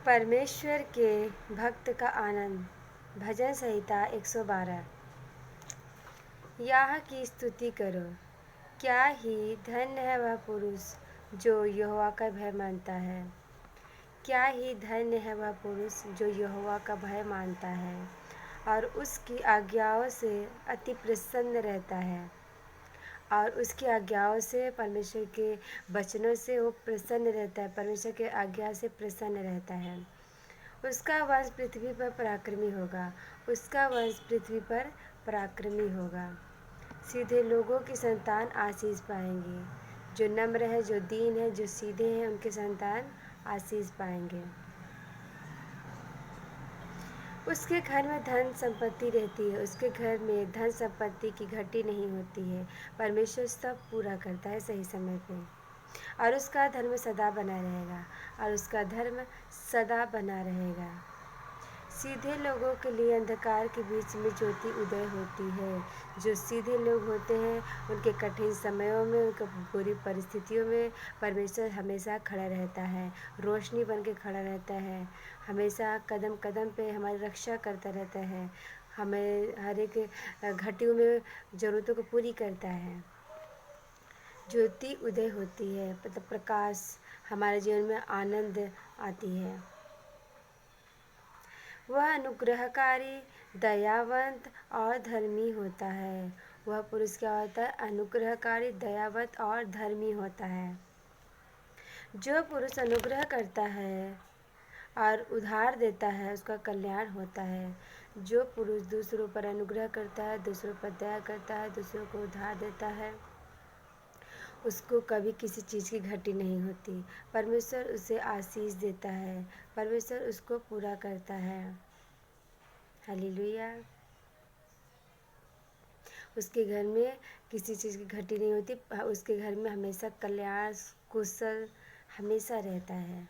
परमेश्वर के भक्त का आनंद। भजन संहिता 112। यह की स्तुति करो। क्या ही धन्य है वह पुरुष जो यहोवा का भय मानता है। क्या ही धन्य है वह पुरुष जो यहोवा का भय मानता है और उसकी आज्ञाओं से अति प्रसन्न रहता है। और उसकी आज्ञाओं से, परमेश्वर के वचनों से वो प्रसन्न रहता है, परमेश्वर के आज्ञा से प्रसन्न रहता है। उसका वंश पृथ्वी पर पराक्रमी होगा। उसका वंश पृथ्वी पर पराक्रमी होगा। सीधे लोगों की संतान आशीष पाएंगे। जो नम्र है, जो दीन है, जो सीधे हैं, उनके संतान आशीष पाएंगे। उसके घर में धन संपत्ति रहती है। उसके घर में धन संपत्ति की घटी नहीं होती है। परमेश्वर सब पूरा करता है सही समय पे। और उसका धर्म सदा बना रहेगा। और उसका धर्म सदा बना रहेगा। सीधे लोगों के लिए अंधकार के बीच में ज्योति उदय होती है। जो सीधे लोग होते हैं, उनके कठिन समयों में, उनके बुरी परिस्थितियों में परमेश्वर हमेशा खड़ा रहता है, रोशनी बन के खड़ा रहता है। हमेशा कदम कदम पे हमारी रक्षा करता रहता है। हमें हर एक घटियों में ज़रूरतों को पूरी करता है। ज्योति उदय होती है, मतलब प्रकाश, हमारे जीवन में आनंद आती है। वह अनुग्रहकारी, दयावंत और धर्मी होता है। वह पुरुष क्या होता है? अनुग्रहकारी, दयावंत और धर्मी होता है। जो पुरुष अनुग्रह करता है और उधार देता है, उसका कल्याण होता है। जो पुरुष दूसरों पर अनुग्रह करता है, दूसरों पर दया करता है, दूसरों को उधार देता है, उसको कभी किसी चीज़ की घटी नहीं होती। परमेश्वर उसे आशीष देता है। परमेश्वर उसको पूरा करता है। हालेलुया। उसके घर में किसी चीज़ की घटी नहीं होती। उसके घर में हमेशा कल्याण, कुशल हमेशा रहता है।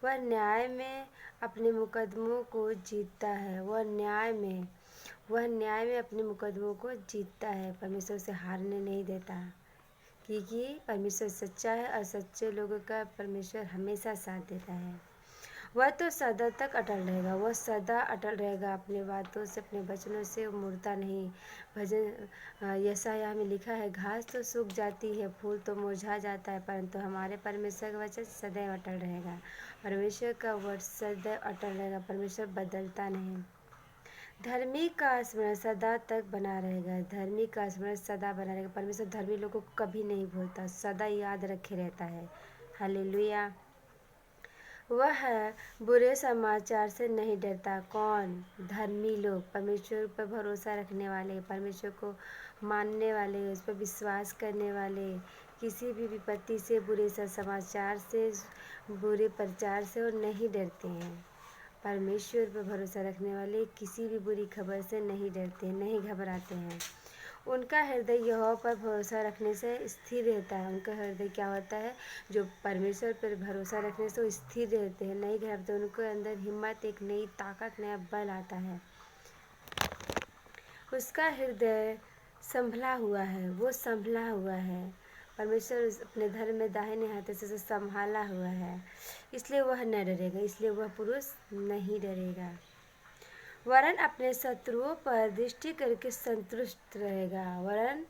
वह न्याय में अपने मुकदमों को जीतता है। वह न्याय में अपने मुकदमों को जीतता है। परमेश्वर उसे हारने नहीं देता, क्योंकि परमेश्वर सच्चा है और सच्चे लोगों का परमेश्वर हमेशा साथ देता है। वह तो सदा तक अटल रहेगा। वह सदा अटल रहेगा अपने बातों से, अपने वचनों से वो मुड़ता नहीं। भजन यशायाह में लिखा है, घास तो सूख जाती है, फूल तो मुरझा जाता है, परंतु हमारे परमेश्वर का वचन सदैव अटल रहेगा। परमेश्वर का वचन सदैव अटल रहेगा। परमेश्वर बदलता नहीं। धर्मी का स्मरण सदा तक बना रहेगा। धर्मी का स्मरण सदा बना रहेगा। परमेश्वर धर्मी लोगों को कभी नहीं भूलता, सदा याद रखे रहता है। हालेलुया। वह बुरे समाचार से नहीं डरता। कौन? धर्मी लोग, परमेश्वर पर भरोसा रखने वाले, परमेश्वर को मानने वाले, उस पर विश्वास करने वाले, किसी भी विपत्ति से, बुरे समाचार से, बुरे प्रचार से वो नहीं डरते हैं। परमेश्वर पर भरोसा रखने वाले किसी भी बुरी खबर से नहीं डरते हैं, नहीं घबराते हैं। उनका हृदय यहोवा पर भरोसा रखने से स्थिर रहता है। उनका हृदय क्या होता है? जो परमेश्वर पर भरोसा रखने से वो स्थिर रहते हैं, नहीं घबराते। उनके अंदर हिम्मत, एक नई ताकत, नया बल आता है। उसका हृदय संभला हुआ है, वो संभला हुआ है। परमेश्वर अपने धर्म में दाहिने हाथ से संभाला हुआ है, इसलिए वह न डरेगा, इसलिए वह पुरुष नहीं डरेगा। वरन अपने शत्रुओं पर दृष्टि करके संतुष्ट रहेगा। वरन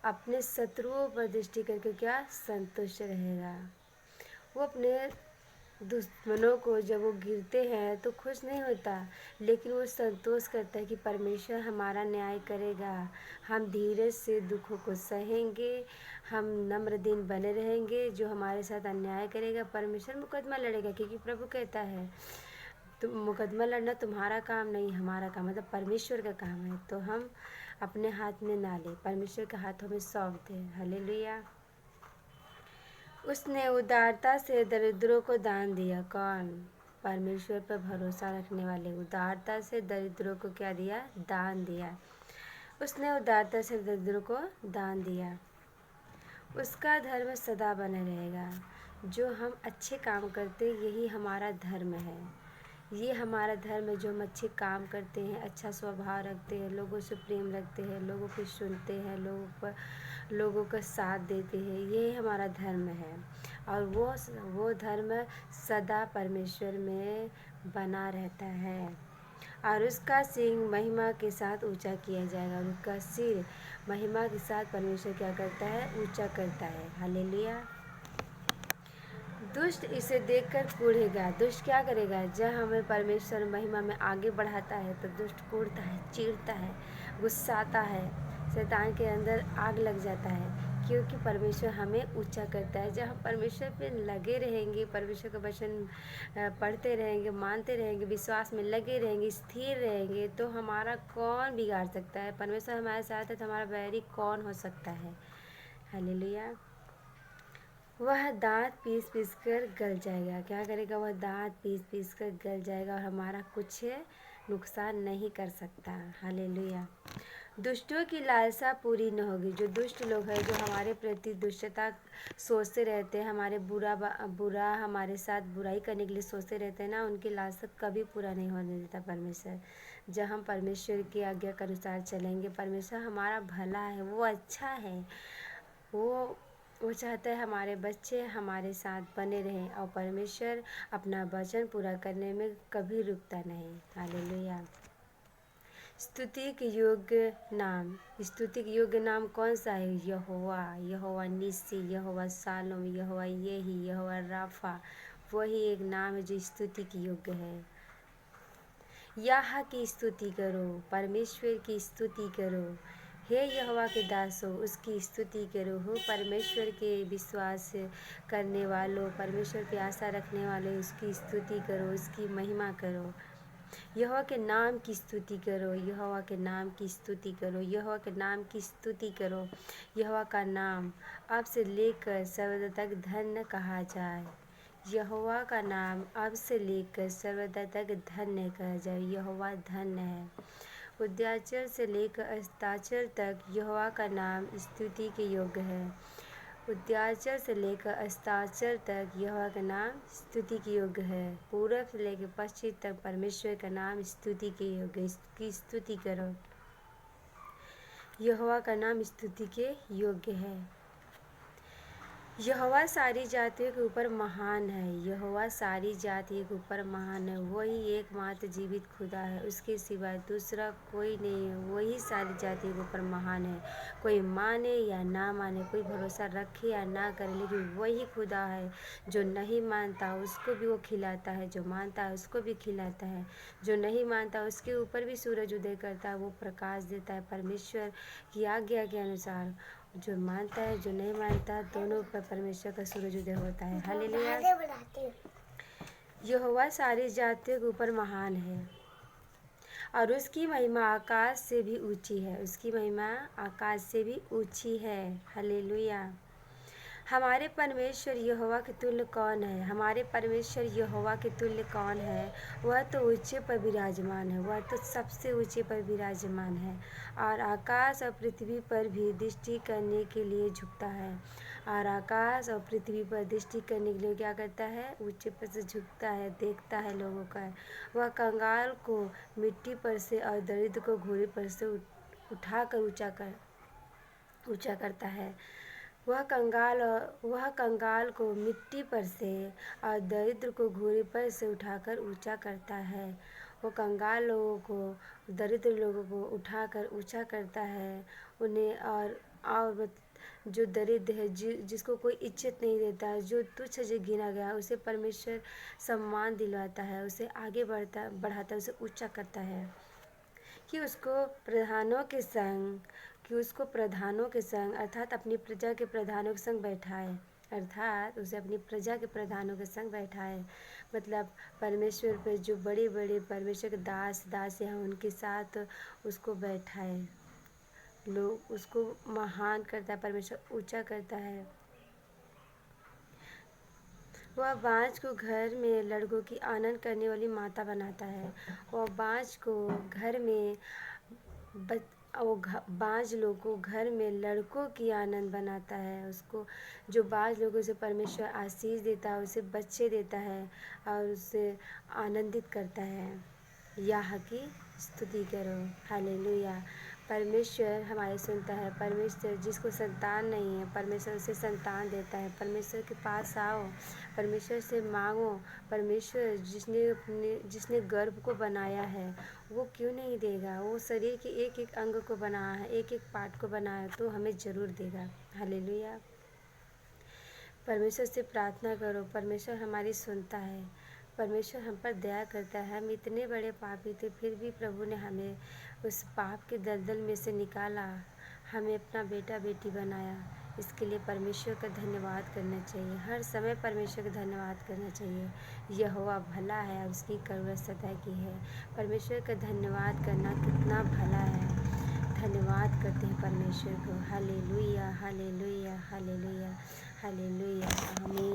अपने शत्रुओं पर दृष्टि करके क्या? संतुष्ट रहेगा। वो अपने दुश्मनों को जब वो गिरते हैं तो खुश नहीं होता, लेकिन वो संतोष करता है कि परमेश्वर हमारा न्याय करेगा। हम धीरज से दुखों को सहेंगे, हम नम्र दिन बने रहेंगे। जो हमारे साथ अन्याय करेगा, परमेश्वर मुकदमा लड़ेगा, क्योंकि प्रभु कहता है तुम मुकदमा लड़ना तुम्हारा काम नहीं, हमारा काम, मतलब परमेश्वर का काम है। तो हम अपने हाथ में ना ले, परमेश्वर के हाथों में सौंप दें। हालेलुया। उसने उदारता से दरिद्रों को दान दिया। कौन? परमेश्वर पर भरोसा रखने वाले उदारता से दरिद्रों को क्या दिया? दान दिया। उसने उदारता से दरिद्रों को दान दिया। उसका धर्म सदा बना रहेगा। जो हम अच्छे काम करते, यही हमारा धर्म है। ये हमारा धर्म है, जो हम अच्छे काम करते हैं, अच्छा स्वभाव रखते हैं, लोगों से प्रेम रखते हैं, लोगों की सुनते हैं, लोगों का साथ देते हैं, ये हमारा धर्म है। और वो धर्म सदा परमेश्वर में बना रहता है और उसका सिंह महिमा के साथ ऊंचा किया जाएगा और उसका सिर महिमा के साथ परमेश्वर क्या करता है, ऊंचा करता है। हालेलुया। दुष्ट इसे देखकर कूढ़ेगा। दुष्ट क्या करेगा? जब हमें परमेश्वर महिमा में आगे बढ़ाता है तो दुष्ट कूढ़ता है, चिढ़ता है, गुस्साता है, शैतान के अंदर आग लग जाता है, क्योंकि परमेश्वर हमें ऊंचा करता है। जब हम परमेश्वर पे लगे रहेंगे, परमेश्वर का वचन पढ़ते रहेंगे, मानते रहेंगे, विश्वास में लगे रहेंगे, स्थिर रहेंगे, तो हमारा कौन बिगाड़ सकता है? परमेश्वर हमारे साथ है तो हमारा बैरी कौन हो सकता है? हालेलुया। वह दांत पीस पीस कर गल जाएगा। क्या करेगा? वह दांत पीस पीस कर गल जाएगा और हमारा कुछ नुकसान नहीं कर सकता। हालेलुया। दुष्टों की लालसा पूरी न होगी। जो दुष्ट लोग हैं, जो हमारे प्रति दुष्टता सोचते रहते हैं, हमारे बुरा हमारे साथ बुराई करने के लिए सोचते रहते हैं ना, उनकी लालसा कभी पूरा नहीं होने देता परमेश्वर। जब हम परमेश्वर की आज्ञा के अनुसार चलेंगे, परमेश्वर हमारा भला है, वो अच्छा है, वो चाहता है हमारे बच्चे हमारे साथ बने रहें और परमेश्वर अपना वचन पूरा करने में कभी रुकता नहीं। हालेलुया। स्तुति के योग्य नाम। स्तुति के योग्य नाम कौन सा है? यहोवा, यहोवा निस्सी, यहोवा शालोम, यहोवा येही, यहोवा राफा। वही एक नाम है जो स्तुति के योग्य है। याह की स्तुति करो, परमेश्वर की स्तुति करो। हे यहोवा के दासों, उसकी स्तुति करो। हो परमेश्वर के विश्वास करने वालों, परमेश्वर पे आशा रखने वाले, उसकी स्तुति करो, उसकी महिमा करो। यहोवा के नाम की स्तुति करो, यहोवा के नाम की स्तुति करो, यहोवा के नाम की स्तुति करो। यहोवा का नाम अब से लेकर सर्वदा तक धन्य कहा जाए। यहोवा का नाम अब से लेकर सर्वदा तक धन्य कहा जाए। यहोवा धन्य है। उद्याचल से लेकर अस्ताचल तक यहोवा का नाम स्तुति के योग्य है। उद्याचल से लेकर अस्ताचल तक यहोवा का नाम स्तुति के योग्य है। पूरब से लेकर पश्चिम तक परमेश्वर का नाम स्तुति के योग्य है। इसकी स्तुति करो। यहोवा का नाम स्तुति के योग्य है। यहोवा सारी जातियों के ऊपर महान है। यहोवा सारी जातियों के ऊपर महान है। वही एकमात्र जीवित खुदा है, उसके सिवाय दूसरा कोई नहीं है। वही सारी जातियों के ऊपर महान है। कोई माने या ना माने, कोई भरोसा रखे या ना करे, लेकिन वही खुदा है। जो नहीं मानता उसको भी वो खिलाता है, जो मानता है उसको भी खिलाता है। जो नहीं मानता उसके ऊपर भी सूरज उदय करता है, वो प्रकाश देता है परमेश्वर की आज्ञा के अनुसार। जो मानता है, जो नहीं मानता, दोनों पर परमेश्वर का सूरज उदय होता है। हालेलुया। यहोवा सारी जातियों के ऊपर महान है और उसकी महिमा आकाश से भी ऊंची है। उसकी महिमा आकाश से भी ऊंची है। हालेलुया। हमारे परमेश्वर यहोवा के तुल्य कौन है? हमारे परमेश्वर यहोवा के तुल्य कौन है? वह तो ऊंचे पर विराजमान है, वह तो सबसे ऊंचे पर विराजमान है और आकाश और पृथ्वी पर भी दृष्टि करने के लिए झुकता है। और आकाश और पृथ्वी पर दृष्टि करने के लिए क्या करता है? ऊंचे पर से झुकता है, देखता है लोगों का। वह कंगाल को मिट्टी पर से और दरिद्र को घोड़े पर से उठाकर ऊंचा करता है। वह कंगाल को मिट्टी पर से और दरिद्र को घोड़े पर से उठाकर ऊंचा करता है। वो कंगाल लोगों को, दरिद्र लोगों को उठाकर ऊंचा करता है उन्हें। और जो दरिद्र है, जिसको कोई इज्जत नहीं देता है, जो तुच्छ से गिना गया, उसे परमेश्वर सम्मान दिलवाता है, उसे आगे बढ़ाता है, उसे ऊंचा करता है कि उसको प्रधानों के संग अर्थात अपनी प्रजा के प्रधानों के संग बैठाए। अर्थात उसे अपनी प्रजा के प्रधानों के संग बैठाए। मतलब परमेश्वर पे जो बड़े बड़े परमेश्वर के दास दासियाँ हैं, उनके साथ उसको बैठाए। लोग उसको महान करता है, परमेश्वर ऊंचा करता है। वह बाँझ को घर में लड़कों की आनंद करने वाली माता बनाता है। वह बाँझ को घर में बाँझ लोगों को घर में लड़कों की आनंद बनाता है। उसको जो बाँझ लोगों से परमेश्वर आशीष देता है, उसे बच्चे देता है और उसे आनंदित करता है। याह की स्तुति करो। हालेलुया। परमेश्वर हमारी सुनता है। परमेश्वर जिसको संतान नहीं है, परमेश्वर उसे संतान देता है। परमेश्वर के पास आओ, परमेश्वर से मांगो। परमेश्वर जिसने गर्भ को बनाया है वो क्यों नहीं देगा। वो शरीर के एक एक अंग को बनाया है, एक एक पार्ट को बनाया है, तो हमें ज़रूर देगा। हालेलुया। परमेश्वर से प्रार्थना करो, परमेश्वर हमारी सुनता है। परमेश्वर हम पर दया करता है। हम इतने बड़े पापी थे, फिर भी प्रभु ने हमें उस पाप के दलदल में से निकाला, हमें अपना बेटा बेटी बनाया। इसके लिए परमेश्वर का धन्यवाद करना चाहिए। हर समय परमेश्वर का धन्यवाद करना चाहिए। यहोवा भला है और उसकी करुणा सदा की है। परमेश्वर का धन्यवाद करना कितना भला है। धन्यवाद करते हैं परमेश्वर को। हालेलुया, हालेलुया, हालेलुया, हालेलुया, आमीन।